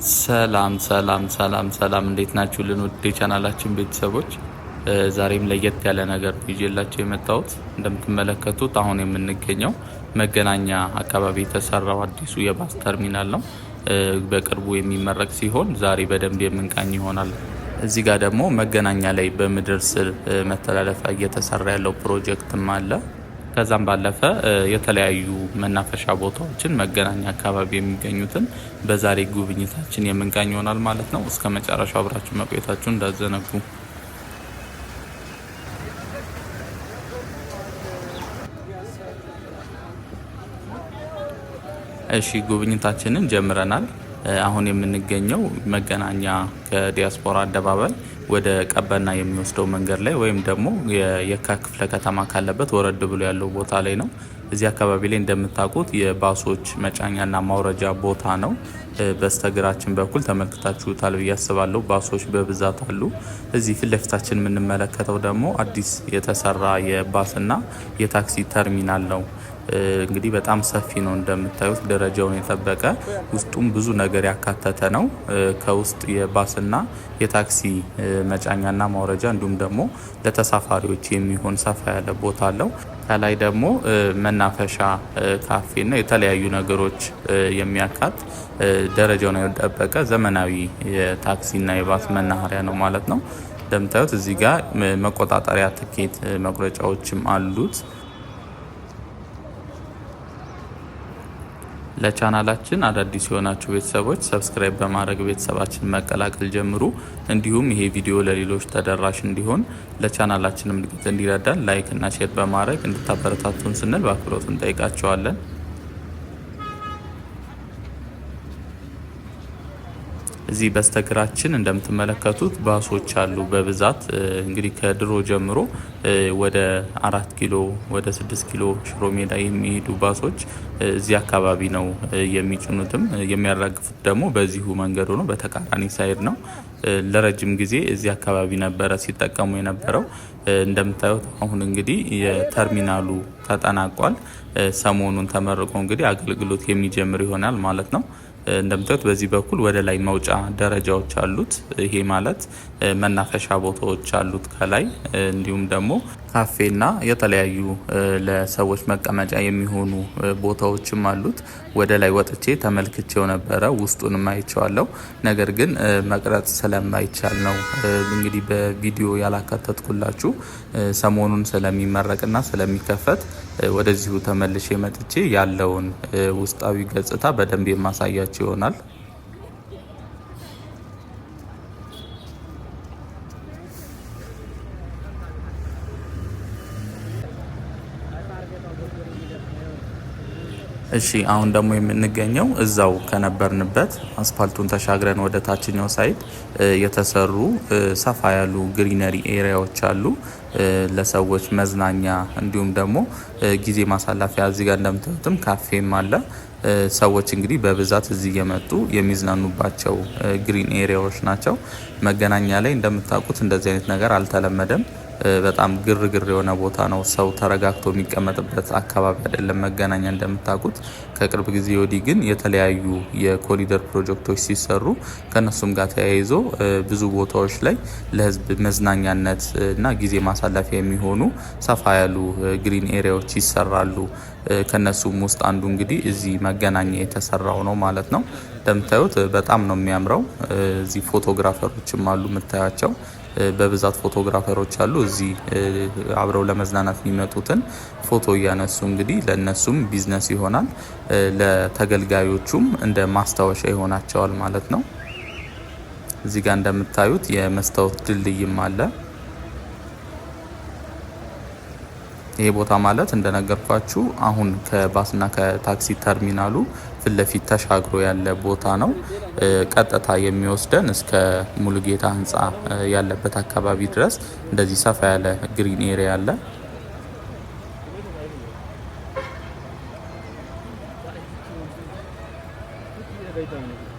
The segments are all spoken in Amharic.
ሰላም ሰላም ሰላም ሰላም እንዴት ናችሁልን? ውድ የቻናላችን ቤተሰቦች ዛሬም ለየት ያለ ነገር ይዤላችሁ የመጣሁት እንደምትመለከቱት አሁን የምንገኘው መገናኛ አካባቢ የተሰራው አዲሱ የባስ ተርሚናል ነው። በቅርቡ የሚመረቅ ሲሆን ዛሬ በደንብ የምንቃኝ ይሆናል። እዚህ ጋር ደግሞ መገናኛ ላይ በምድር ስር መተላለፊያ እየተሰራ ያለው ፕሮጀክትም አለ። ከዛም ባለፈ የተለያዩ መናፈሻ ቦታዎችን መገናኛ አካባቢ የሚገኙትን በዛሬ ጉብኝታችን የምንቃኝ ይሆናል ማለት ነው። እስከ መጨረሻው አብራችሁ መቆየታችሁ እንዳዘነጉ። እሺ ጉብኝታችንን ጀምረናል። አሁን የምንገኘው መገናኛ ከዲያስፖራ አደባባይ ወደ ቀበና የሚወስደው መንገድ ላይ ወይም ደግሞ የካ ክፍለ ከተማ ካለበት ወረድ ብሎ ያለው ቦታ ላይ ነው። እዚህ አካባቢ ላይ እንደምታውቁት የባሶች መጫኛና ማውረጃ ቦታ ነው። በስተግራችን በኩል ተመልክታችሁታል ብዬ አስባለሁ። ባሶች በብዛት አሉ። እዚህ ፊት ለፊታችን የምንመለከተው ደግሞ አዲስ የተሰራ የባስና የታክሲ ተርሚናል ነው። እንግዲህ በጣም ሰፊ ነው እንደምታዩት፣ ደረጃውን የጠበቀ ውስጡም ብዙ ነገር ያካተተ ነው። ከውስጥ የባስና የታክሲ መጫኛና ማውረጃ እንዲሁም ደግሞ ለተሳፋሪዎች የሚሆን ሰፋ ያለ ቦታ አለው። ከላይ ደግሞ መናፈሻ ካፌና የተለያዩ ነገሮች የሚያካት ደረጃውን የጠበቀ ዘመናዊ የታክሲና የባስ መናኸሪያ ነው ማለት ነው። እንደምታዩት እዚህ ጋር መቆጣጠሪያ ትኬት መቁረጫዎችም አሉት። ለቻናላችን አዳዲስ የሆናችሁ ቤተሰቦች ሰብስክራይብ በማድረግ ቤተሰባችን መቀላቀል ጀምሩ። እንዲሁም ይሄ ቪዲዮ ለሌሎች ተደራሽ እንዲሆን ለቻናላችንም እድገት እንዲረዳን ላይክ እና ሼር በማድረግ እንድታበረታቱን ስንል በአክብሮት እንጠይቃቸዋለን። እዚህ በስተግራችን እንደምትመለከቱት ባሶች አሉ በብዛት እንግዲህ ከድሮ ጀምሮ ወደ 4 ኪሎ ወደ 6 ኪሎ ሽሮ ሜዳ የሚሄዱ ባሶች እዚህ አካባቢ ነው የሚጭኑትም የሚያራግፉት ደግሞ በዚሁ መንገዱ ነው፣ በተቃራኒ ሳይድ ነው። ለረጅም ጊዜ እዚህ አካባቢ ነበረ ሲጠቀሙ የነበረው። እንደምታዩት አሁን እንግዲህ የተርሚናሉ ተጠናቋል። ሰሞኑን ተመርቆ እንግዲህ አገልግሎት የሚጀምር ይሆናል ማለት ነው። እንደምታዩት በዚህ በኩል ወደ ላይ መውጫ ደረጃዎች አሉት። ይሄ ማለት መናፈሻ ቦታዎች አሉት ከላይ፣ እንዲሁም ደግሞ ካፌና የተለያዩ ለሰዎች መቀመጫ የሚሆኑ ቦታዎችም አሉት። ወደ ላይ ወጥቼ ተመልክቼው ነበረ፣ ውስጡንም አይቼዋለሁ። ነገር ግን መቅረጽ ስለማይቻል ነው እንግዲህ በቪዲዮ ያላካተትኩላችሁ። ሰሞኑን ስለሚመረቅና ስለሚከፈት ወደዚሁ ተመልሼ መጥቼ ያለውን ውስጣዊ ገጽታ በደንብ የማሳያችሁ ይሆናል። እሺ አሁን ደግሞ የምንገኘው እዛው ከነበርንበት አስፓልቱን ተሻግረን ወደ ታችኛው ሳይድ የተሰሩ ሰፋ ያሉ ግሪነሪ ኤሪያዎች አሉ፣ ለሰዎች መዝናኛ እንዲሁም ደግሞ ጊዜ ማሳለፊያ። እዚህ ጋር እንደምታዩትም ካፌም አለ። ሰዎች እንግዲህ በብዛት እዚህ እየመጡ የሚዝናኑባቸው ግሪን ኤሪያዎች ናቸው። መገናኛ ላይ እንደምታውቁት እንደዚህ አይነት ነገር አልተለመደም። በጣም ግርግር የሆነ ቦታ ነው። ሰው ተረጋግቶ የሚቀመጥበት አካባቢ አይደለም መገናኛ እንደምታውቁት። ከቅርብ ጊዜ ወዲህ ግን የተለያዩ የኮሪደር ፕሮጀክቶች ሲሰሩ ከነሱም ጋር ተያይዞ ብዙ ቦታዎች ላይ ለሕዝብ መዝናኛነት እና ጊዜ ማሳለፊያ የሚሆኑ ሰፋ ያሉ ግሪን ኤሪያዎች ይሰራሉ። ከነሱም ውስጥ አንዱ እንግዲህ እዚህ መገናኛ የተሰራው ነው ማለት ነው። እንደምታዩት በጣም ነው የሚያምረው። እዚህ ፎቶግራፈሮችም አሉ የምታያቸው በብዛት ፎቶግራፈሮች አሉ። እዚህ አብረው ለመዝናናት የሚመጡትን ፎቶ እያነሱ እንግዲህ ለነሱም ቢዝነስ ይሆናል፣ ለተገልጋዮቹም እንደ ማስታወሻ ይሆናቸዋል ማለት ነው። እዚህ ጋር እንደምታዩት የመስታወት ድልድይም አለ። ይሄ ቦታ ማለት እንደነገርኳችሁ አሁን ከባስና ከታክሲ ተርሚናሉ ፊት ለፊት ተሻግሮ ያለ ቦታ ነው። ቀጥታ የሚወስደን እስከ ሙሉጌታ ህንፃ ያለበት አካባቢ ድረስ እንደዚህ ሰፋ ያለ ግሪን ኤሪያ አለ።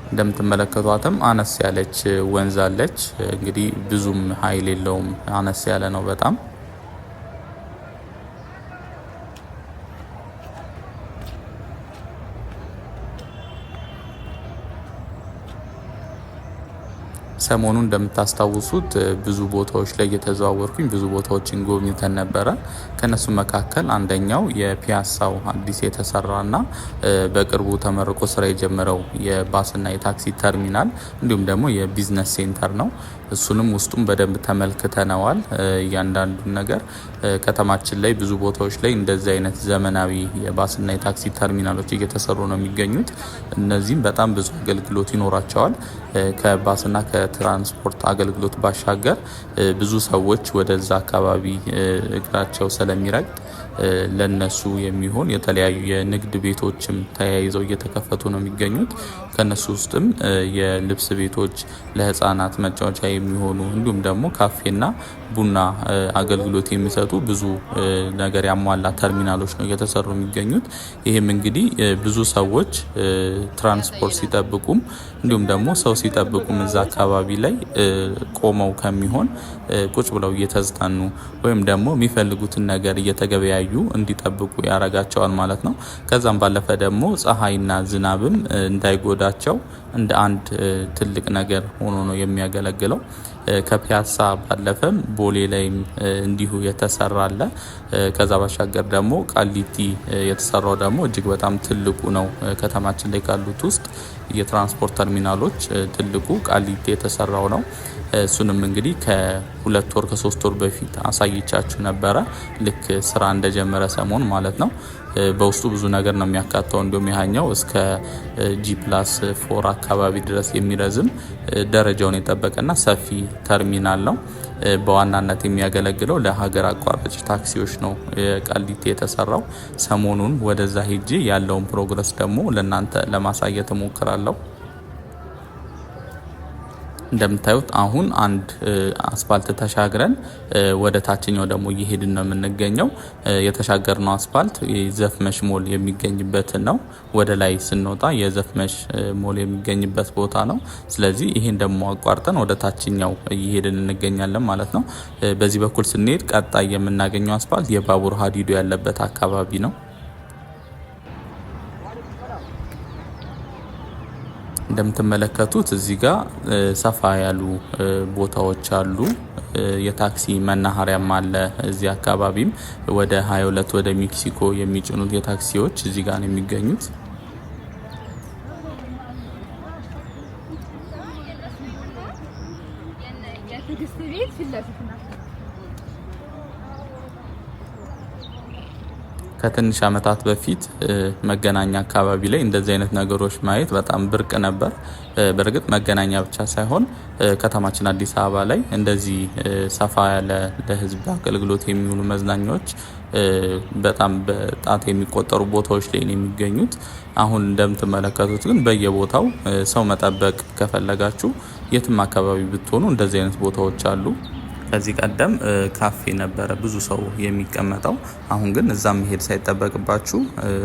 እንደምትመለከቷትም አነስ ያለች ወንዝ አለች። እንግዲህ ብዙም ኃይል የለውም፣ አነስ ያለ ነው በጣም። ሰሞኑን እንደምታስታውሱት ብዙ ቦታዎች ላይ እየተዘዋወርኩኝ ብዙ ቦታዎችን ጎብኝተን ነበረ። ከነሱ መካከል አንደኛው የፒያሳው አዲስ የተሰራና በቅርቡ ተመርቆ ስራ የጀመረው የባስና የታክሲ ተርሚናል እንዲሁም ደግሞ የቢዝነስ ሴንተር ነው። እሱንም ውስጡም በደንብ ተመልክተነዋል። እያንዳንዱን ነገር ከተማችን ላይ ብዙ ቦታዎች ላይ እንደዚህ አይነት ዘመናዊ የባስና የታክሲ ተርሚናሎች እየተሰሩ ነው የሚገኙት። እነዚህም በጣም ብዙ አገልግሎት ይኖራቸዋል። ከባስና ከትራንስፖርት አገልግሎት ባሻገር ብዙ ሰዎች ወደዛ አካባቢ እግራቸው ስለሚረግጥ ለነሱ የሚሆን የተለያዩ የንግድ ቤቶችም ተያይዘው እየተከፈቱ ነው የሚገኙት። ከነሱ ውስጥም የልብስ ቤቶች፣ ለህፃናት መጫወቻ የሚሆኑ እንዲሁም ደግሞ ካፌና ቡና አገልግሎት የሚሰጡ ብዙ ነገር ያሟላ ተርሚናሎች ነው እየተሰሩ የሚገኙት። ይህም እንግዲህ ብዙ ሰዎች ትራንስፖርት ሲጠብቁም እንዲሁም ደግሞ ሰው ሲጠብቁም እዛ አካባቢ ላይ ቆመው ከሚሆን ቁጭ ብለው እየተዝናኑ ወይም ደግሞ የሚፈልጉትን ነገር እየተገበያዩ እንዲጠብቁ ያረጋቸዋል ማለት ነው። ከዛም ባለፈ ደግሞ ፀሐይና ዝናብም እንዳይጎዳቸው እንደ አንድ ትልቅ ነገር ሆኖ ነው የሚያገለግለው። ከፒያሳ ባለፈም ቦሌ ላይም እንዲሁ የተሰራ አለ። ከዛ ባሻገር ደግሞ ቃሊቲ የተሰራው ደግሞ እጅግ በጣም ትልቁ ነው። ከተማችን ላይ ካሉት ውስጥ የትራንስፖርት ተርሚናሎች ትልቁ ቃሊቲ የተሰራው ነው። እሱንም እንግዲህ ከ2 ወር ከ3 ወር በፊት አሳይቻችሁ ነበረ። ልክ ስራ እንደጀመረ ሰሞን ማለት ነው። በውስጡ ብዙ ነገር ነው የሚያካተው። እንዲሁም ያኛው እስከ G+4 አካባቢ ድረስ የሚረዝም ደረጃውን የጠበቀና ሰፊ ተርሚናል ነው። በዋናነት የሚያገለግለው ለሀገር አቋራጭ ታክሲዎች ነው ቃሊቲ የተሰራው። ሰሞኑን ወደዛ ሄጄ ያለውን ፕሮግረስ ደግሞ ለእናንተ ለማሳየት እሞክራለሁ። እንደምታዩት አሁን አንድ አስፋልት ተሻግረን ወደ ታችኛው ደግሞ እየሄድን ነው የምንገኘው። የተሻገርነው አስፋልት የዘፍመሽ ሞል የሚገኝበት ነው። ወደ ላይ ስንወጣ የዘፍመሽ ሞል የሚገኝበት ቦታ ነው። ስለዚህ ይሄን ደግሞ አቋርጠን ወደ ታችኛው እየሄድን እንገኛለን ማለት ነው። በዚህ በኩል ስንሄድ ቀጣይ የምናገኘው አስፋልት የባቡር ሀዲዱ ያለበት አካባቢ ነው። እንደምትመለከቱት እዚህ ጋር ሰፋ ያሉ ቦታዎች አሉ። የታክሲ መናኸሪያም አለ። እዚህ አካባቢም ወደ 22 ወደ ሜክሲኮ የሚጭኑት የታክሲዎች እዚህ ጋር ነው የሚገኙት። ከትንሽ ዓመታት በፊት መገናኛ አካባቢ ላይ እንደዚህ አይነት ነገሮች ማየት በጣም ብርቅ ነበር። በእርግጥ መገናኛ ብቻ ሳይሆን ከተማችን አዲስ አበባ ላይ እንደዚህ ሰፋ ያለ ለሕዝብ አገልግሎት የሚውሉ መዝናኛዎች በጣም በጣት የሚቆጠሩ ቦታዎች ላይ ነው የሚገኙት። አሁን እንደምትመለከቱት ግን በየቦታው ሰው መጠበቅ ከፈለጋችሁ የትም አካባቢ ብትሆኑ እንደዚህ አይነት ቦታዎች አሉ። ከዚህ ቀደም ካፌ ነበረ ብዙ ሰው የሚቀመጠው። አሁን ግን እዛ መሄድ ሳይጠበቅባችሁ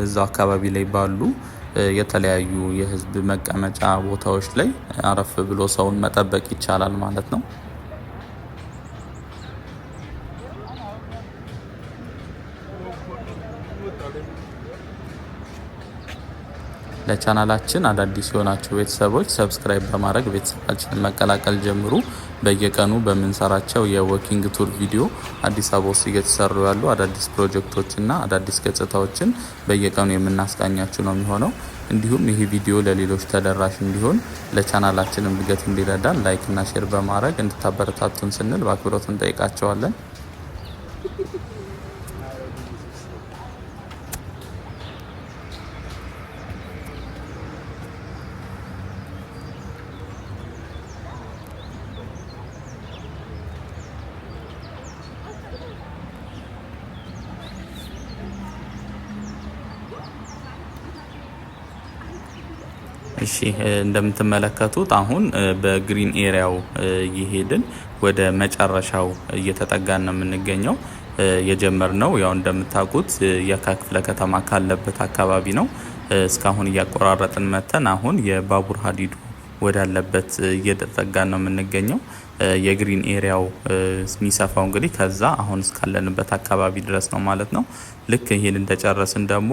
እዛው አካባቢ ላይ ባሉ የተለያዩ የህዝብ መቀመጫ ቦታዎች ላይ አረፍ ብሎ ሰውን መጠበቅ ይቻላል ማለት ነው። ለቻናላችን አዳዲስ የሆናችሁ ቤተሰቦች ሰብስክራይብ በማድረግ ቤተሰባችንን መቀላቀል ጀምሩ። በየቀኑ በምንሰራቸው የወኪንግ ቱር ቪዲዮ አዲስ አበባ ውስጥ እየተሰሩ ያሉ አዳዲስ ፕሮጀክቶችና አዳዲስ ገጽታዎችን በየቀኑ የምናስቃኛችሁ ነው የሚሆነው። እንዲሁም ይህ ቪዲዮ ለሌሎች ተደራሽ እንዲሆን ለቻናላችን እድገት እንዲረዳን ላይክ እና ሼር በማድረግ እንድታበረታቱን ስንል በአክብሮት እንጠይቃቸዋለን። እሺ እንደምትመለከቱት አሁን በግሪን ኤሪያው እየሄድን ወደ መጨረሻው እየተጠጋን ነው የምንገኘው። የጀመርነው ያው እንደምታውቁት የካ ክፍለ ከተማ ካለበት አካባቢ ነው። እስካሁን እያቆራረጥን መተን አሁን የባቡር ሀዲዱ ወዳለበት እየተጠጋን ነው የምንገኘው። የግሪን ኤሪያው የሚሰፋው እንግዲህ ከዛ አሁን እስካለንበት አካባቢ ድረስ ነው ማለት ነው። ልክ ይሄን እንደጨረስን ደግሞ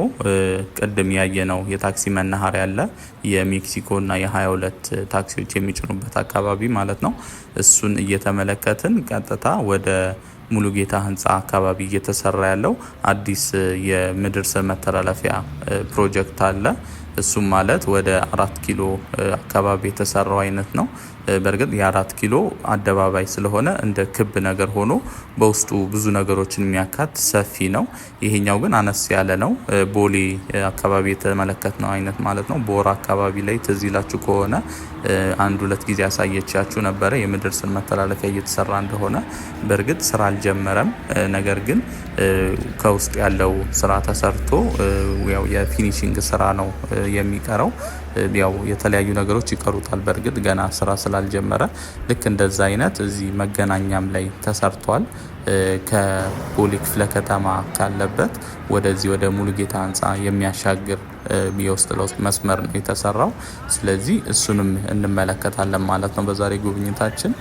ቅድም ያየነው የታክሲ መናኸሪያ አለ፣ የሜክሲኮና የ22 ታክሲዎች የሚጭኑበት አካባቢ ማለት ነው። እሱን እየተመለከትን ቀጥታ ወደ ሙሉጌታ ህንፃ አካባቢ እየተሰራ ያለው አዲስ የምድር ስር መተላለፊያ ፕሮጀክት አለ። እሱም ማለት ወደ 4 ኪሎ አካባቢ የተሰራው አይነት ነው። በእርግጥ የ4 ኪሎ አደባባይ ስለሆነ እንደ ክብ ነገር ሆኖ በውስጡ ብዙ ነገሮችን የሚያካት ሰፊ ነው። ይሄኛው ግን አነስ ያለ ነው። ቦሌ አካባቢ የተመለከትነው አይነት ማለት ነው። ቦራ አካባቢ ላይ ትዝ ይላችሁ ከሆነ 1-2 ጊዜ ያሳየቻችሁ ነበረ የምድር ስር መተላለፊያ እየተሰራ እንደሆነ። በእርግጥ ስራ አልጀመረም፣ ነገር ግን ከውስጥ ያለው ስራ ተሰርቶ ያው የፊኒሺንግ ስራ ነው የሚቀረው። ያው የተለያዩ ነገሮች ይቀሩታል። በእርግጥ ገና ስራ ስላልጀመረ ልክ እንደዛ አይነት እዚህ መገናኛም ላይ ተሰርቷል። ከቦሌ ክፍለ ከተማ ካለበት ወደዚህ ወደ ሙሉጌታ ህንፃ የሚያሻግር የውስጥ ለውስጥ መስመር ነው የተሰራው። ስለዚህ እሱንም እንመለከታለን ማለት ነው በዛሬ ጉብኝታችን።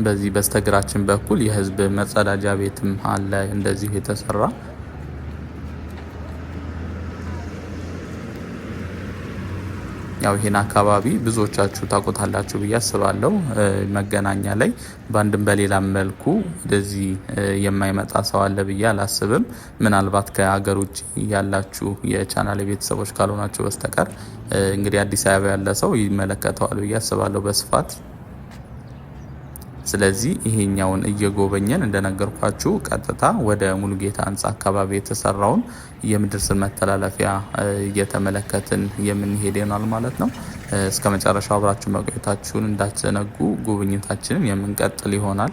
በዚህ በስተግራችን በኩል የህዝብ መጸዳጃ ቤትም አለ እንደዚሁ የተሰራ። ያው ይሄን አካባቢ ብዙዎቻችሁ ታውቁታላችሁ ብዬ አስባለሁ። መገናኛ ላይ በአንድም በሌላም መልኩ ወደዚህ የማይመጣ ሰው አለ ብዬ አላስብም። ምናልባት ከሀገር ውጭ ያላችሁ የቻናል ቤተሰቦች ካልሆናችሁ በስተቀር እንግዲህ አዲስ አበባ ያለ ሰው ይመለከተዋል ብዬ አስባለሁ በስፋት። ስለዚህ ይሄኛውን እየጎበኘን እንደነገርኳችሁ ቀጥታ ወደ ሙሉጌታ ህንፃ አካባቢ የተሰራውን የምድር ስር መተላለፊያ እየተመለከትን የምንሄድ ይሆናል ማለት ነው። እስከ መጨረሻው አብራችሁ መቆየታችሁን እንዳትዘነጉ። ጉብኝታችንን የምንቀጥል ይሆናል።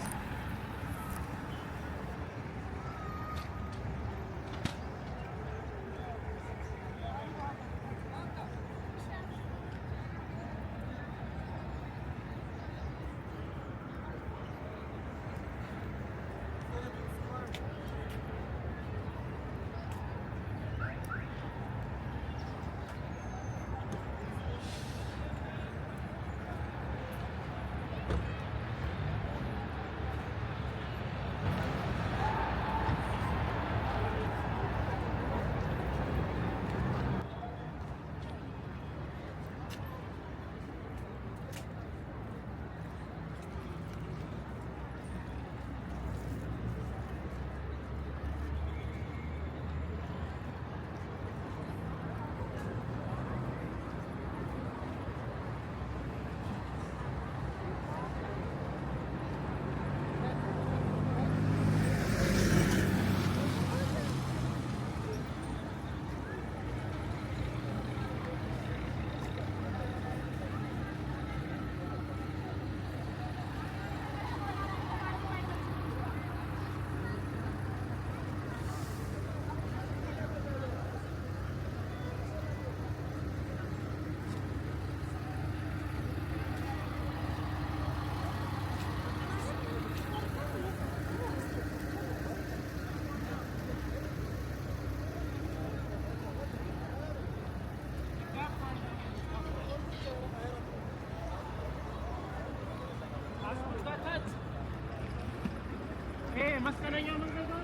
መስቀለኛው መንገድ ነው።